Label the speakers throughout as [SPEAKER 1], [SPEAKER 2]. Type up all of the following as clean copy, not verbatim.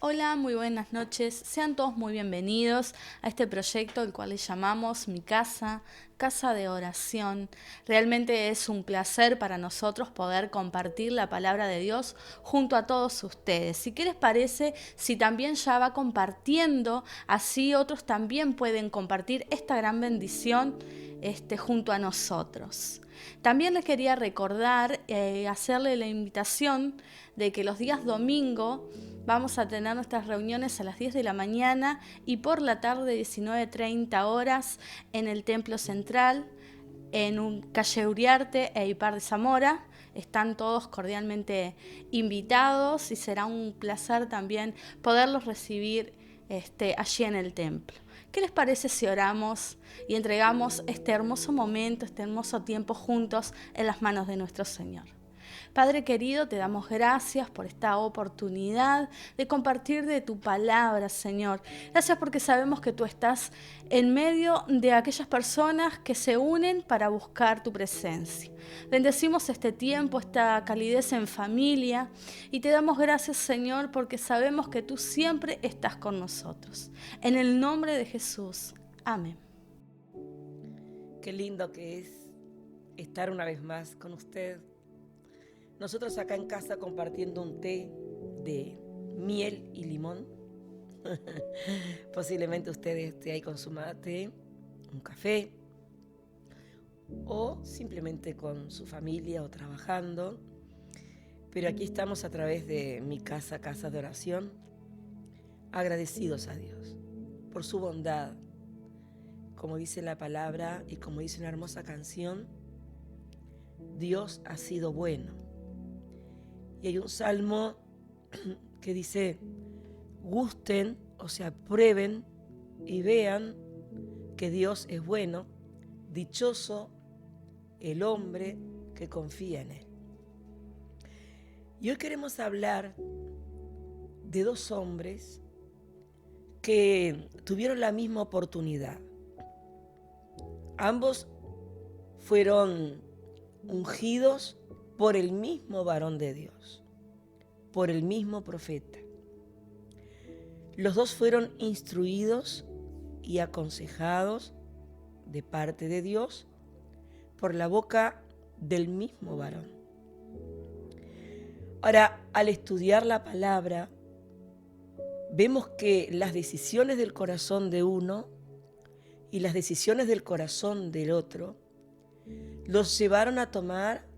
[SPEAKER 1] Hola, muy buenas noches. Sean todos muy bienvenidos a este proyecto, el cual le llamamos Mi Casa, Casa de Oración. Realmente es un placer para nosotros poder compartir la palabra de Dios junto a todos ustedes. ¿Y qué les parece si también ya va compartiendo, así otros también pueden compartir esta gran bendición junto a nosotros? También les quería recordar, hacerle la invitación de que los días domingo vamos a tener nuestras reuniones a las 10 de la mañana y por la tarde 19:30 horas en el Templo Central, en calle Uriarte e Ipar de Zamora. Están todos cordialmente invitados y será un placer también poderlos recibir allí en el templo. ¿Qué les parece si oramos y entregamos este hermoso momento, este hermoso tiempo juntos en las manos de nuestro Señor? Padre querido, te damos gracias por esta oportunidad de compartir de tu palabra, Señor. Gracias porque sabemos que tú estás en medio de aquellas personas que se unen para buscar tu presencia. Bendecimos este tiempo, esta calidez en familia y te damos gracias, Señor, porque sabemos que tú siempre estás con nosotros. En el nombre de Jesús. Amén.
[SPEAKER 2] Qué lindo que es estar una vez más con usted. Nosotros acá en casa compartiendo un té de miel y limón. Posiblemente usted esté ahí con su mate, un café, o simplemente con su familia o trabajando. Pero aquí estamos a través de Mi Casa, Casa de Oración, agradecidos a Dios por su bondad. Como dice la palabra y como dice una hermosa canción, Dios ha sido bueno. Y hay un salmo que dice, gusten, o sea, prueben y vean que Dios es bueno, dichoso el hombre que confía en Él. Y hoy queremos hablar de dos hombres que tuvieron la misma oportunidad. Ambos fueron ungidos por el mismo varón de Dios, por el mismo profeta. Los dos fueron instruidos y aconsejados de parte de Dios por la boca del mismo varón. Ahora, al estudiar la palabra, vemos que las decisiones del corazón de uno y las decisiones del corazón del otro los llevaron a tomar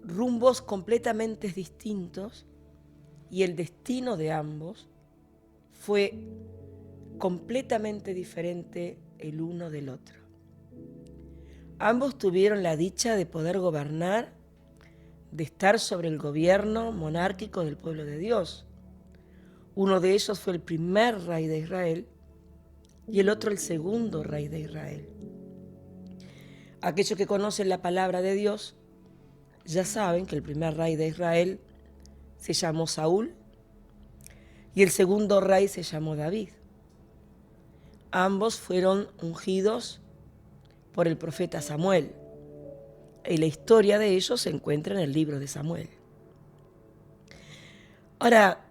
[SPEAKER 2] rumbos completamente distintos y el destino de ambos fue completamente diferente el uno del otro. Ambos tuvieron la dicha de poder gobernar, de estar sobre el gobierno monárquico del pueblo de Dios. Uno de ellos fue el primer rey de Israel y el otro el segundo rey de Israel. Aquellos que conocen la palabra de Dios ya saben que el primer rey de Israel se llamó Saúl y el segundo rey se llamó David. Ambos fueron ungidos por el profeta Samuel y la historia de ellos se encuentra en el libro de Samuel. Ahora,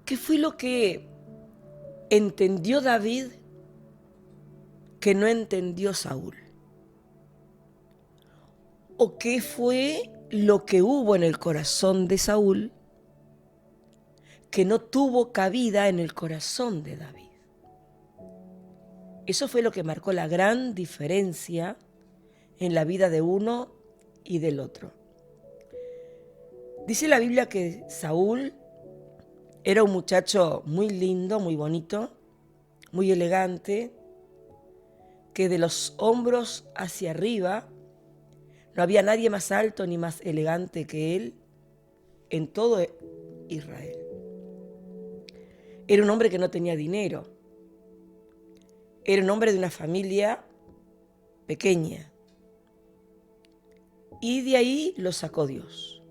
[SPEAKER 2] ¿qué fue lo que entendió David que no entendió Saúl? ¿O qué fue lo que hubo en el corazón de Saúl que no tuvo cabida en el corazón de David? Eso fue lo que marcó la gran diferencia en la vida de uno y del otro. Dice la Biblia que Saúl era un muchacho muy lindo, muy bonito, muy elegante, que de los hombros hacia arriba no había nadie más alto ni más elegante que él en todo Israel. Era un hombre que no tenía dinero. Era un hombre de una familia pequeña. Y de ahí lo sacó Dios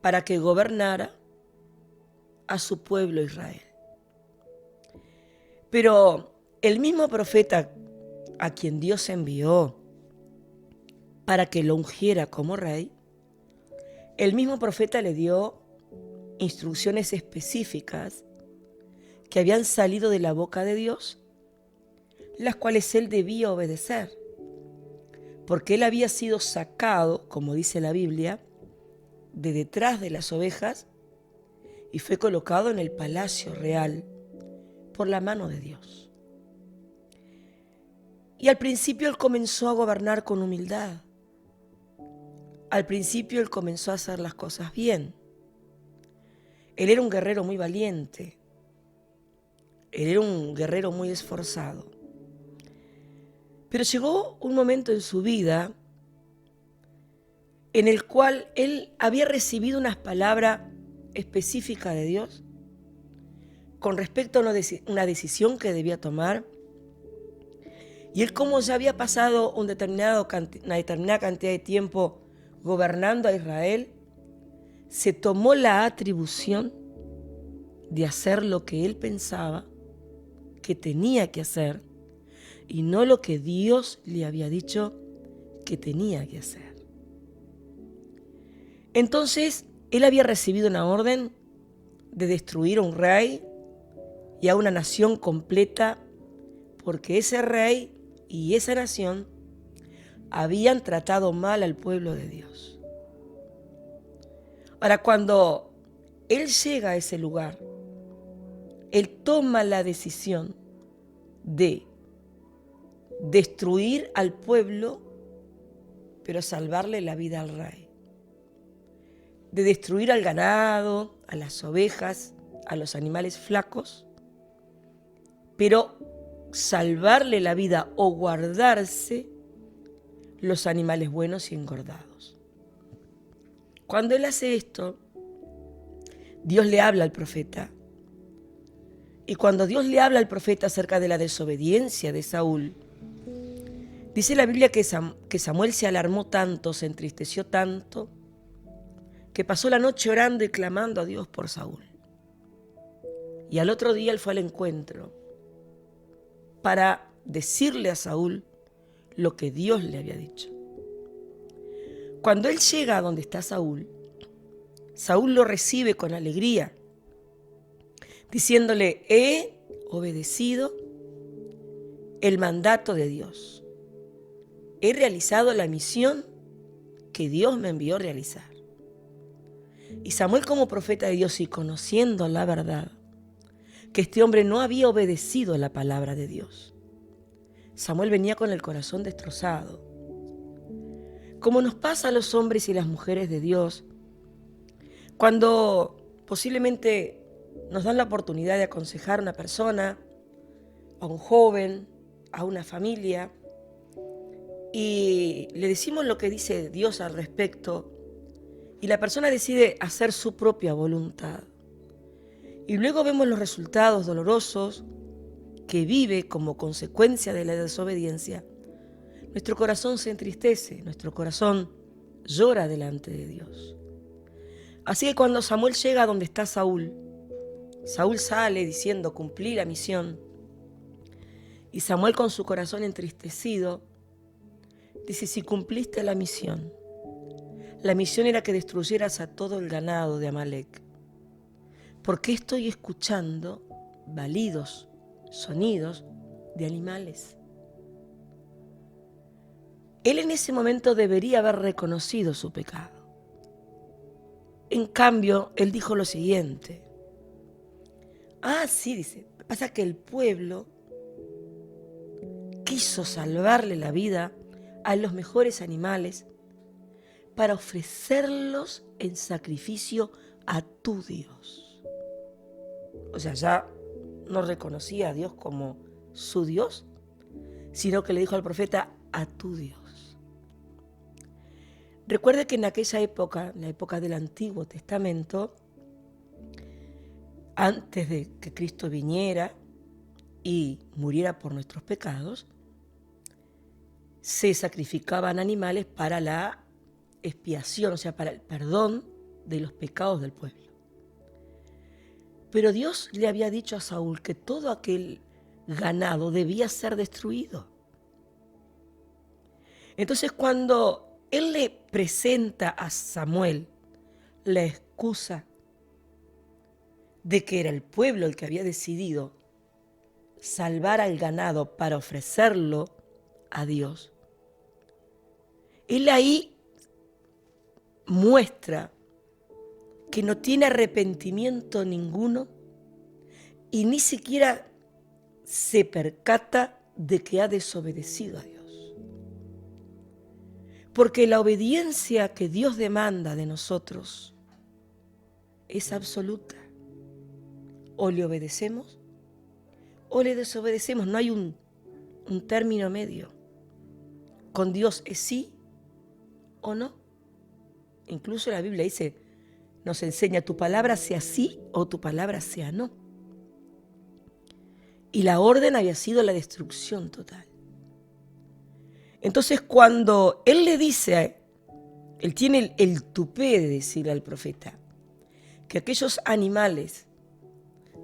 [SPEAKER 2] para que gobernara a su pueblo Israel. Pero el mismo profeta a quien Dios envió para que lo ungiera como rey, el mismo profeta le dio instrucciones específicas que habían salido de la boca de Dios, las cuales él debía obedecer, porque él había sido sacado, como dice la Biblia, de detrás de las ovejas y fue colocado en el palacio real por la mano de Dios. Y al principio él comenzó a gobernar con humildad. Al principio él comenzó a hacer las cosas bien. Él era un guerrero muy valiente. Él era un guerrero muy esforzado. Pero llegó un momento en su vida en el cual él había recibido unas palabras específicas de Dios con respecto a una decisión que debía tomar. Y él, como ya había pasado una determinada cantidad de tiempo gobernando a Israel, se tomó la atribución de hacer lo que él pensaba que tenía que hacer y no lo que Dios le había dicho que tenía que hacer. Entonces, él había recibido una orden de destruir a un rey y a una nación completa, porque ese rey y esa nación habían tratado mal al pueblo de Dios. Ahora, cuando él llega a ese lugar, él toma la decisión de destruir al pueblo, pero salvarle la vida al rey. De destruir al ganado, a las ovejas, a los animales flacos, pero salvarle la vida o guardarse los animales buenos y engordados. Cuando él hace esto, Dios le habla al profeta. Y cuando Dios le habla al profeta acerca de la desobediencia de Saúl, dice la Biblia que Samuel se alarmó tanto, se entristeció tanto, que pasó la noche orando y clamando a Dios por Saúl. Y al otro día él fue al encuentro para decirle a Saúl lo que Dios le había dicho. Cuando él llega a donde está Saúl, Saúl lo recibe con alegría, diciéndole: he obedecido el mandato de Dios. He realizado la misión que Dios me envió a realizar. Y Samuel, como profeta de Dios y conociendo la verdad, que este hombre no había obedecido la palabra de Dios, Samuel venía con el corazón destrozado. Como nos pasa a los hombres y las mujeres de Dios, cuando posiblemente nos dan la oportunidad de aconsejar a una persona, a un joven, a una familia, y le decimos lo que dice Dios al respecto, y la persona decide hacer su propia voluntad. Y luego vemos los resultados dolorosos que vive como consecuencia de la desobediencia. Nuestro corazón se entristece, nuestro corazón llora delante de Dios. Así que cuando Samuel llega a donde está Saúl, Saúl sale diciendo: cumplí la misión. Y Samuel, con su corazón entristecido, dice: si cumpliste la misión era que destruyeras a todo el ganado de Amalek. ¿Por qué estoy escuchando balidos, sonidos de animales? Él en ese momento debería haber reconocido su pecado. En cambio, él dijo lo siguiente: sí, dice, pasa que el pueblo quiso salvarle la vida a los mejores animales para ofrecerlos en sacrificio a tu Dios. O sea, ya no reconocía a Dios como su Dios, sino que le dijo al profeta: a tu Dios. Recuerde que en aquella época, en la época del Antiguo Testamento, antes de que Cristo viniera y muriera por nuestros pecados, se sacrificaban animales para la expiación, o sea, para el perdón de los pecados del pueblo. Pero Dios le había dicho a Saúl que todo aquel ganado debía ser destruido. Entonces, cuando él le presenta a Samuel la excusa de que era el pueblo el que había decidido salvar al ganado para ofrecerlo a Dios, él ahí muestra que no tiene arrepentimiento ninguno y ni siquiera se percata de que ha desobedecido a Dios. Porque la obediencia que Dios demanda de nosotros es absoluta. O le obedecemos o le desobedecemos. No hay un término medio. Con Dios es sí o no. Incluso la Biblia dice, nos enseña, tu palabra sea sí o tu palabra sea no. Y la orden había sido la destrucción total. Entonces cuando él le dice, él tiene el tupé de decirle al profeta que aquellos animales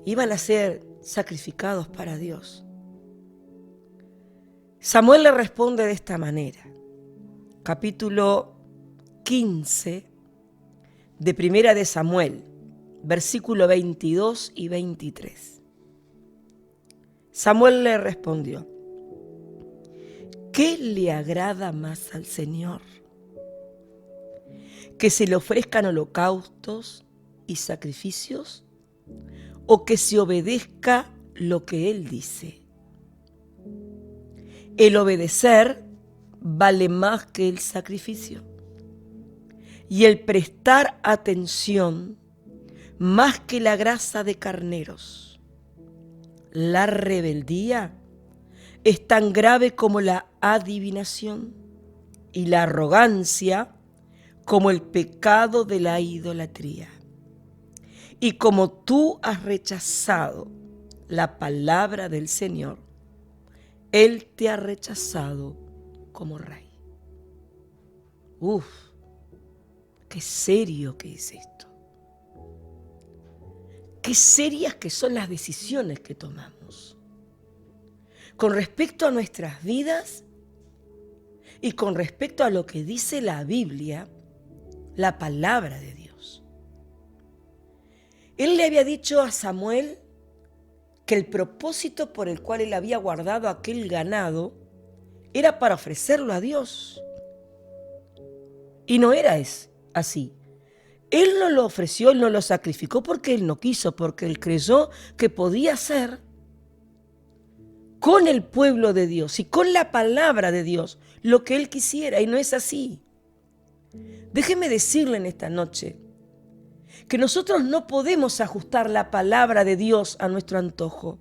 [SPEAKER 2] iban a ser sacrificados para Dios, Samuel le responde de esta manera. Capítulo 15 de Primera de Samuel, versículo 22 y 23. Samuel le respondió, ¿qué le agrada más al Señor? ¿Que se le ofrezcan holocaustos y sacrificios? ¿O que se obedezca lo que Él dice? El obedecer vale más que el sacrificio, y el prestar atención más que la grasa de carneros. La rebeldía es tan grave como la adivinación, y la arrogancia como el pecado de la idolatría. Y como tú has rechazado la palabra del Señor, Él te ha rechazado como rey. Uf, qué serio que es esto. Qué serias que son las decisiones que tomamos con respecto a nuestras vidas y con respecto a lo que dice la Biblia, la palabra de Dios. Él le había dicho a Samuel que el propósito por el cual él había guardado aquel ganado era para ofrecerlo a Dios. Y no era así. Él no lo ofreció, él no lo sacrificó porque él no quiso, porque él creyó que podía ser con el pueblo de Dios y con la palabra de Dios lo que él quisiera, y no es así. Déjeme decirle en esta noche que nosotros no podemos ajustar la palabra de Dios a nuestro antojo.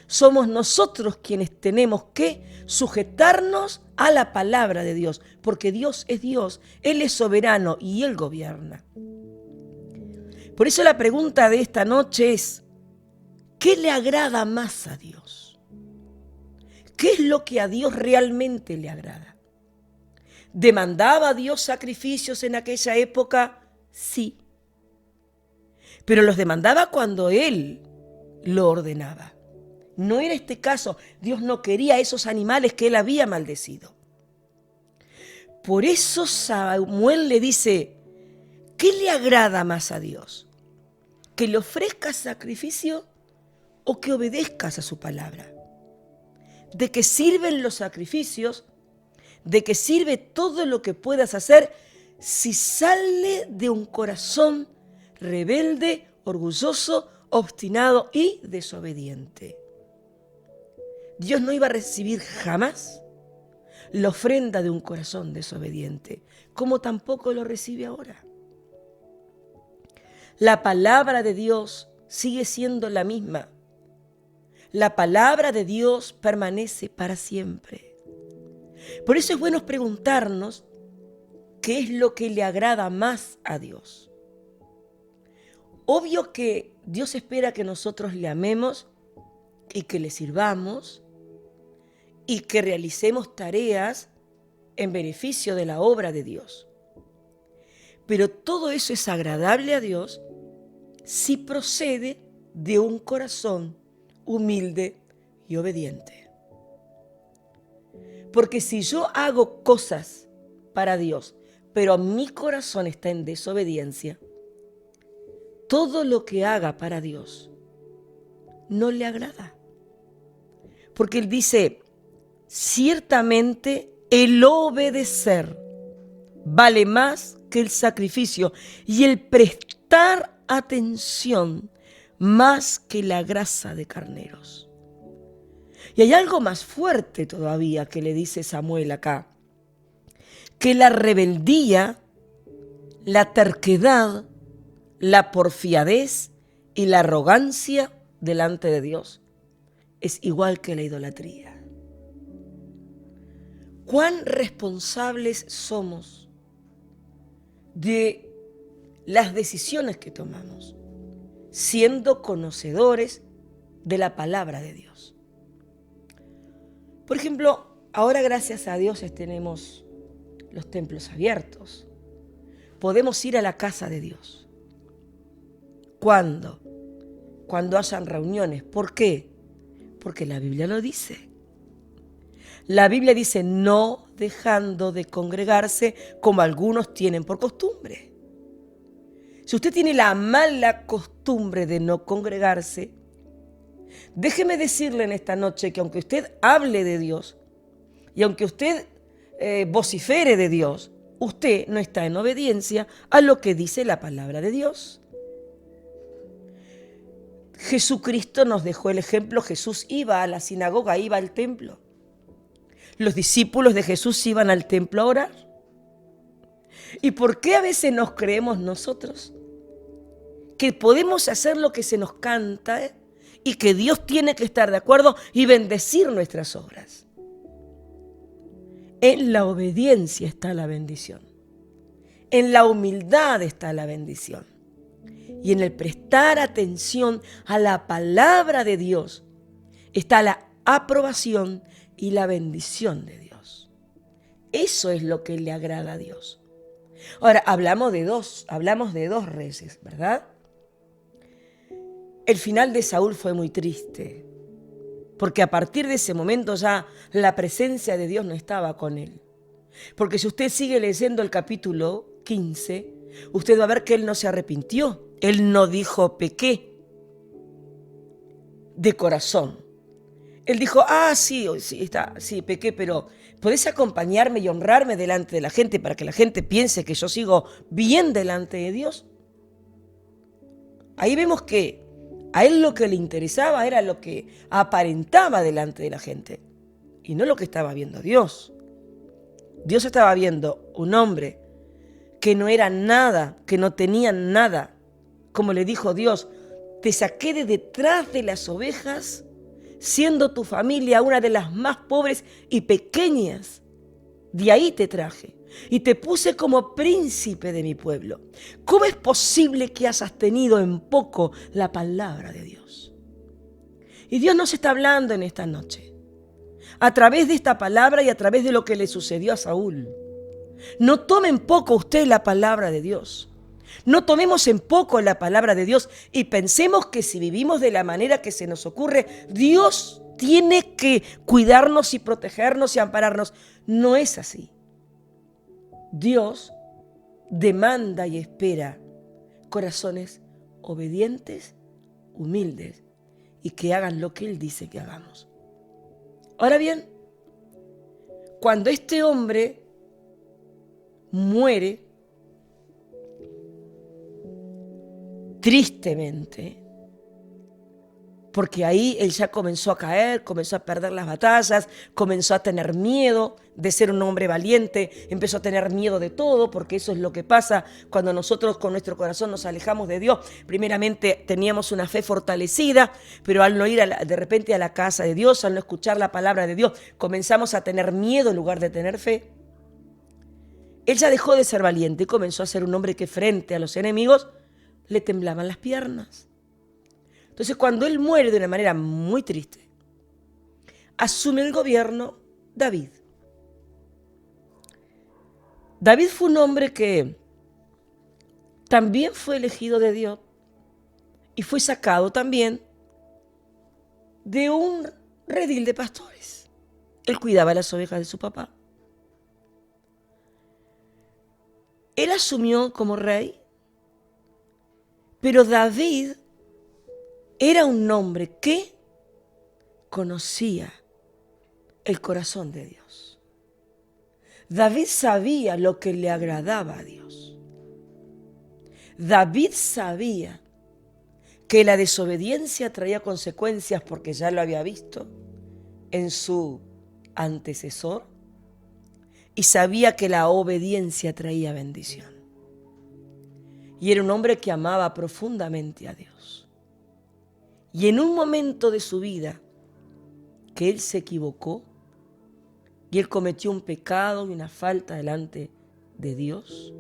[SPEAKER 2] Somos nosotros quienes tenemos que sujetarnos a la palabra de Dios, porque Dios es Dios, Él es soberano y Él gobierna. Por eso la pregunta de esta noche es, ¿qué le agrada más a Dios? ¿Qué es lo que a Dios realmente le agrada? ¿Demandaba Dios sacrificios en aquella época? Sí. Pero los demandaba cuando Él lo ordenaba. No era este caso. Dios no quería esos animales que Él había maldecido. Por eso Samuel le dice, ¿qué le agrada más a Dios? ¿Que le ofrezcas sacrificio o que obedezcas a su palabra? ¿De qué sirven los sacrificios? ¿De qué sirve todo lo que puedas hacer si sale de un corazón rebelde, orgulloso, obstinado y desobediente? Dios no iba a recibir jamás la ofrenda de un corazón desobediente, como tampoco lo recibe ahora. La palabra de Dios sigue siendo la misma. La palabra de Dios permanece para siempre. Por eso es bueno preguntarnos qué es lo que le agrada más a Dios. Obvio que Dios espera que nosotros le amemos y que le sirvamos y que realicemos tareas en beneficio de la obra de Dios. Pero todo eso es agradable a Dios si procede de un corazón humilde y obediente. Porque si yo hago cosas para Dios, pero mi corazón está en desobediencia, todo lo que haga para Dios no le agrada. Porque Él dice, ciertamente el obedecer vale más que el sacrificio y el prestar atención más que la grasa de carneros. Y hay algo más fuerte todavía que le dice Samuel acá, que la rebeldía, la terquedad, la porfiadez y la arrogancia delante de Dios es igual que la idolatría. ¿Cuán responsables somos de las decisiones que tomamos, siendo conocedores de la palabra de Dios? Por ejemplo, ahora gracias a Dios tenemos los templos abiertos. Podemos ir a la casa de Dios. ¿Cuándo? Cuando hayan reuniones. ¿Por qué? Porque la Biblia lo dice. La Biblia dice, no dejando de congregarse como algunos tienen por costumbre. Si usted tiene la mala costumbre de no congregarse, déjeme decirle en esta noche que aunque usted hable de Dios y aunque usted vocifere de Dios, usted no está en obediencia a lo que dice la palabra de Dios. Jesucristo nos dejó el ejemplo. Jesús iba a la sinagoga, iba al templo. Los discípulos de Jesús iban al templo a orar. ¿Y por qué a veces nos creemos nosotros que podemos hacer lo que se nos canta y que Dios tiene que estar de acuerdo y bendecir nuestras obras? En la obediencia está la bendición. En la humildad está la bendición. Y en el prestar atención a la palabra de Dios está la aprobación y la bendición de Dios. Eso es lo que le agrada a Dios. Ahora, hablamos de dos reyes, ¿verdad? El final de Saúl fue muy triste, porque a partir de ese momento ya la presencia de Dios no estaba con él. Porque si usted sigue leyendo el capítulo 15, usted va a ver que él no se arrepintió. Él no dijo pequé de corazón. Él dijo, sí, pequé, pero ¿podés acompañarme y honrarme delante de la gente para que la gente piense que yo sigo bien delante de Dios? Ahí vemos que a él lo que le interesaba era lo que aparentaba delante de la gente y no lo que estaba viendo Dios. Dios estaba viendo un hombre que no era nada, que no tenía nada. Como le dijo Dios, te saqué de detrás de las ovejas, siendo tu familia una de las más pobres y pequeñas. De ahí te traje y te puse como príncipe de mi pueblo. ¿Cómo es posible que hayas tenido en poco la palabra de Dios? Y Dios nos está hablando en esta noche, a través de esta palabra y a través de lo que le sucedió a Saúl. No tome en poco usted la palabra de Dios. No tomemos en poco la palabra de Dios y pensemos que si vivimos de la manera que se nos ocurre, Dios tiene que cuidarnos y protegernos y ampararnos. No es así. Dios demanda y espera corazones obedientes, humildes y que hagan lo que Él dice que hagamos. Ahora bien, cuando este hombre muere, tristemente, porque ahí él ya comenzó a caer, comenzó a perder las batallas, comenzó a tener miedo de ser un hombre valiente, empezó a tener miedo de todo, porque eso es lo que pasa cuando nosotros con nuestro corazón nos alejamos de Dios. Primeramente teníamos una fe fortalecida, pero al no ir de repente a la casa de Dios, al no escuchar la palabra de Dios, comenzamos a tener miedo en lugar de tener fe. Él ya dejó de ser valiente y comenzó a ser un hombre que frente a los enemigos le temblaban las piernas. Entonces, cuando él muere de una manera muy triste, asume el gobierno David. David fue un hombre que también fue elegido de Dios y fue sacado también de un redil de pastores. Él cuidaba las ovejas de su papá. Él asumió como rey, Pero David era un hombre que conocía el corazón de Dios. David sabía lo que le agradaba a Dios. David sabía que la desobediencia traía consecuencias porque ya lo había visto en su antecesor y sabía que la obediencia traía bendición. Y era un hombre que amaba profundamente a Dios. Y en un momento de su vida que él se equivocó y él cometió un pecado y una falta delante de Dios,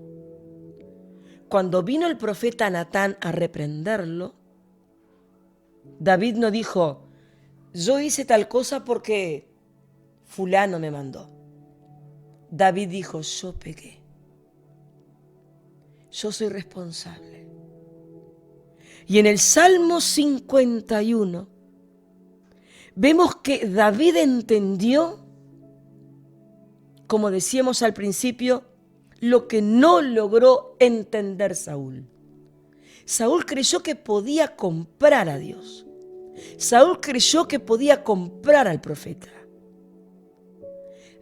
[SPEAKER 2] cuando vino el profeta Natán a reprenderlo, David no dijo, yo hice tal cosa porque fulano me mandó. David dijo, yo pequé. Yo soy responsable. Y en el Salmo 51 vemos que David entendió, como decíamos al principio, lo que no logró entender Saúl. Saúl creyó que podía comprar a Dios. Saúl creyó que podía comprar al profeta.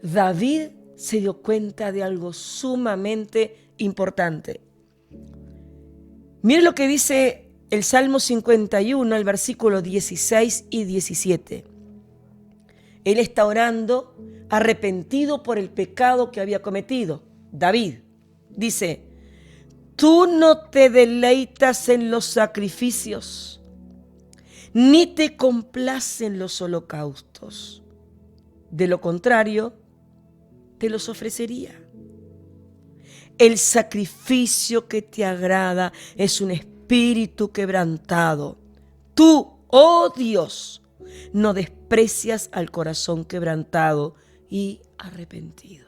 [SPEAKER 2] David se dio cuenta de algo sumamente importante. Miren lo que dice el Salmo 51, el versículo 16 y 17. Él está orando arrepentido por el pecado que había cometido. David dice, tú no te deleitas en los sacrificios, ni te complacen los holocaustos. De lo contrario, te los ofrecería. El sacrificio que te agrada es un espíritu quebrantado. Tú, oh Dios, no desprecias al corazón quebrantado y arrepentido.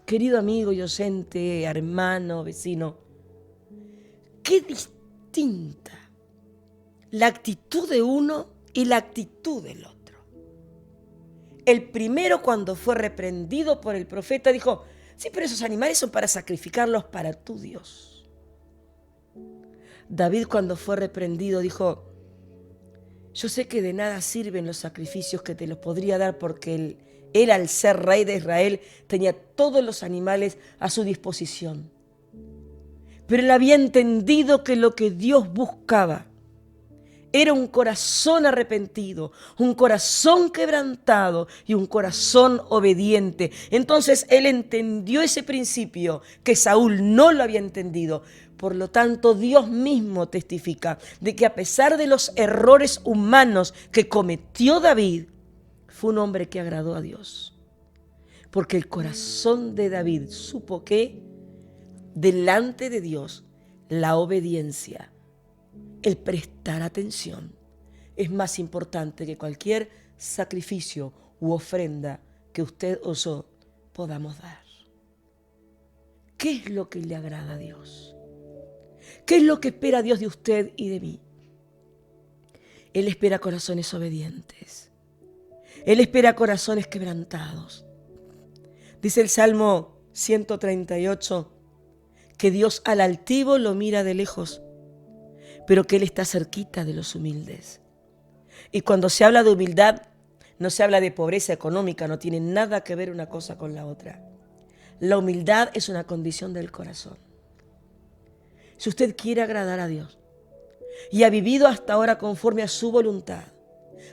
[SPEAKER 2] Querido amigo y oyente, hermano, vecino, qué distinta la actitud de uno y la actitud del otro. El primero, cuando fue reprendido por el profeta, dijo, sí, pero esos animales son para sacrificarlos para tu Dios. David, cuando fue reprendido, dijo, yo sé que de nada sirven los sacrificios que te los podría dar porque él al ser rey de Israel tenía todos los animales a su disposición. Pero él había entendido que lo que Dios buscaba era un corazón arrepentido, un corazón quebrantado y un corazón obediente. Entonces él entendió ese principio que Saúl no lo había entendido. Por lo tanto, Dios mismo testifica de que a pesar de los errores humanos que cometió David, fue un hombre que agradó a Dios. Porque el corazón de David supo que delante de Dios la obediencia, el prestar atención, es más importante que cualquier sacrificio u ofrenda que usted o yo podamos dar. ¿Qué es lo que le agrada a Dios? ¿Qué es lo que espera Dios de usted y de mí? Él espera corazones obedientes. Él espera corazones quebrantados. Dice el Salmo 138 que Dios al altivo lo mira de lejos, pero que Él está cerquita de los humildes. Y cuando se habla de humildad, no se habla de pobreza económica, no tiene nada que ver una cosa con la otra. La humildad es una condición del corazón. Si usted quiere agradar a Dios y ha vivido hasta ahora conforme a su voluntad,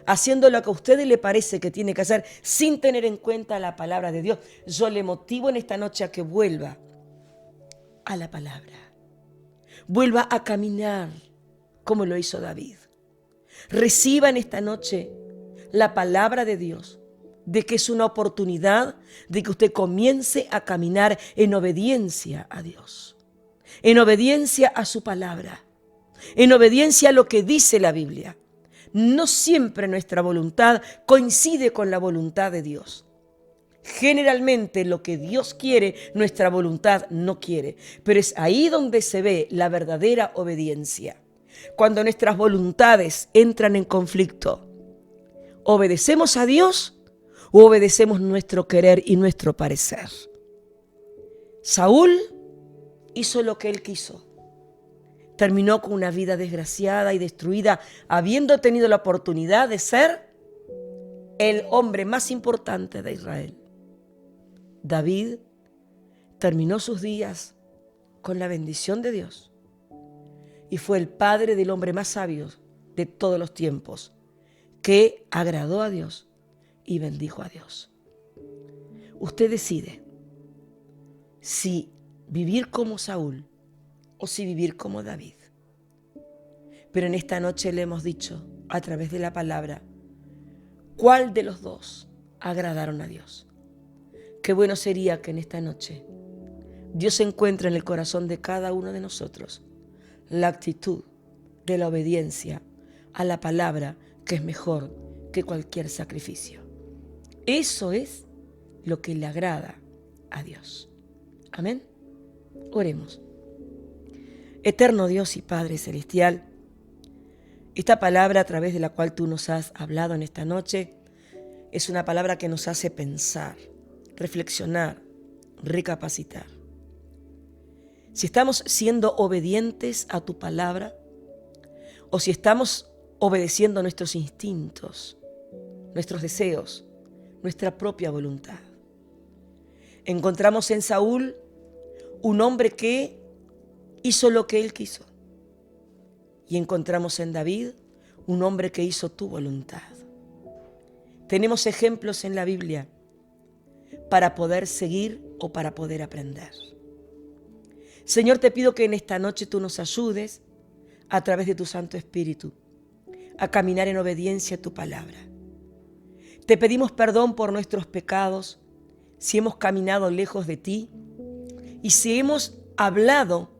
[SPEAKER 2] haciendo lo que a usted le parece que tiene que hacer sin tener en cuenta la palabra de Dios, yo le motivo en esta noche a que vuelva a la palabra. Vuelva a caminar como lo hizo David. Reciba en esta noche la palabra de Dios, de que es una oportunidad de que usted comience a caminar en obediencia a Dios, en obediencia a su palabra, en obediencia a lo que dice la Biblia. No siempre nuestra voluntad coincide con la voluntad de Dios. Generalmente lo que Dios quiere, nuestra voluntad no quiere, pero es ahí donde se ve la verdadera obediencia. Cuando nuestras voluntades entran en conflicto, ¿obedecemos a Dios o obedecemos nuestro querer y nuestro parecer? Saúl hizo lo que él quiso. terminó con una vida desgraciada y destruida, habiendo tenido la oportunidad de ser el hombre más importante de Israel. David terminó sus días con la bendición de Dios y fue el padre del hombre más sabio de todos los tiempos, que agradó a Dios y bendijo a Dios. Usted decide si vivir como Saúl o si vivir como David. Pero en esta noche le hemos dicho, a través de la palabra, cuál de los dos agradaron a Dios. Qué bueno sería que en esta noche Dios encuentre en el corazón de cada uno de nosotros la actitud de la obediencia a la palabra, que es mejor que cualquier sacrificio. Eso es lo que le agrada a Dios. Amén. Oremos. Eterno Dios y Padre Celestial, esta palabra a través de la cual tú nos has hablado en esta noche es una palabra que nos hace pensar, reflexionar, recapacitar. Si estamos siendo obedientes a tu palabra o si estamos obedeciendo a nuestros instintos, nuestros deseos, nuestra propia voluntad. Encontramos en Saúl un hombre que hizo lo que él quiso. Y encontramos en David un hombre que hizo tu voluntad. Tenemos ejemplos en la Biblia para poder seguir o para poder aprender. Señor, te pido que en esta noche tú nos ayudes a través de tu Santo Espíritu a caminar en obediencia a tu palabra. Te pedimos perdón por nuestros pecados, si hemos caminado lejos de ti y si hemos hablado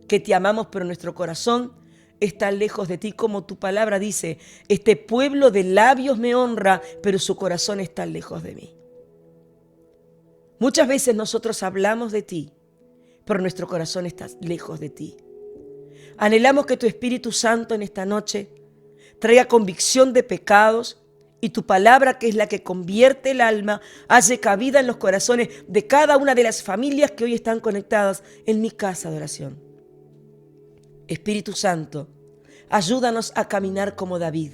[SPEAKER 2] que te amamos, pero nuestro corazón está lejos de ti, como tu palabra dice, este pueblo de labios me honra, pero su corazón está lejos de mí. Muchas veces nosotros hablamos de ti, pero nuestro corazón está lejos de ti. Anhelamos que tu Espíritu Santo en esta noche traiga convicción de pecados y tu palabra, que es la que convierte el alma, hace cabida en los corazones de cada una de las familias que hoy están conectadas en mi casa de oración. Espíritu Santo, ayúdanos a caminar como David,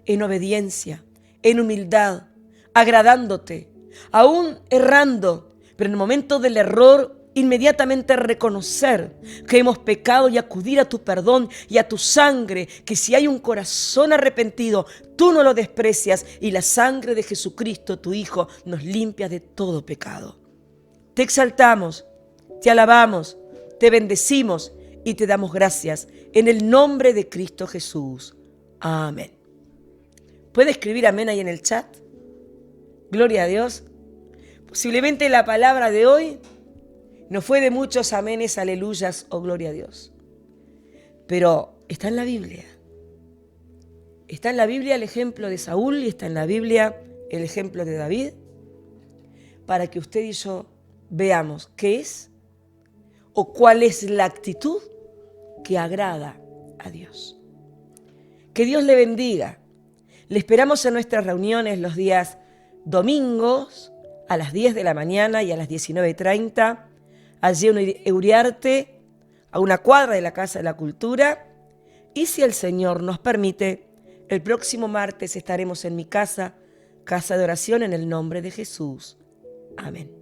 [SPEAKER 2] en obediencia, en humildad, agradándote, aún errando, pero en el momento del error, inmediatamente reconocer que hemos pecado y acudir a tu perdón y a tu sangre, que si hay un corazón arrepentido, tú no lo desprecias y la sangre de Jesucristo, tu Hijo, nos limpia de todo pecado. Te exaltamos, te alabamos, te bendecimos y te damos gracias en el nombre de Cristo Jesús. Amén. ¿Puede escribir amén ahí en el chat? Gloria a Dios. Posiblemente la palabra de hoy no fue de muchos amenes, aleluyas o gloria a Dios. Pero está en la Biblia. Está en la Biblia el ejemplo de Saúl y está en la Biblia el ejemplo de David, para que usted y yo veamos qué es o cuál es la actitud que agrada a Dios. Que Dios le bendiga. Le esperamos en nuestras reuniones los días domingos a las 10 de la mañana y a las 19:30, allí en Uriarte, a una cuadra de la Casa de la Cultura. Y si el Señor nos permite, el próximo martes estaremos en mi casa, casa de oración en el nombre de Jesús. Amén.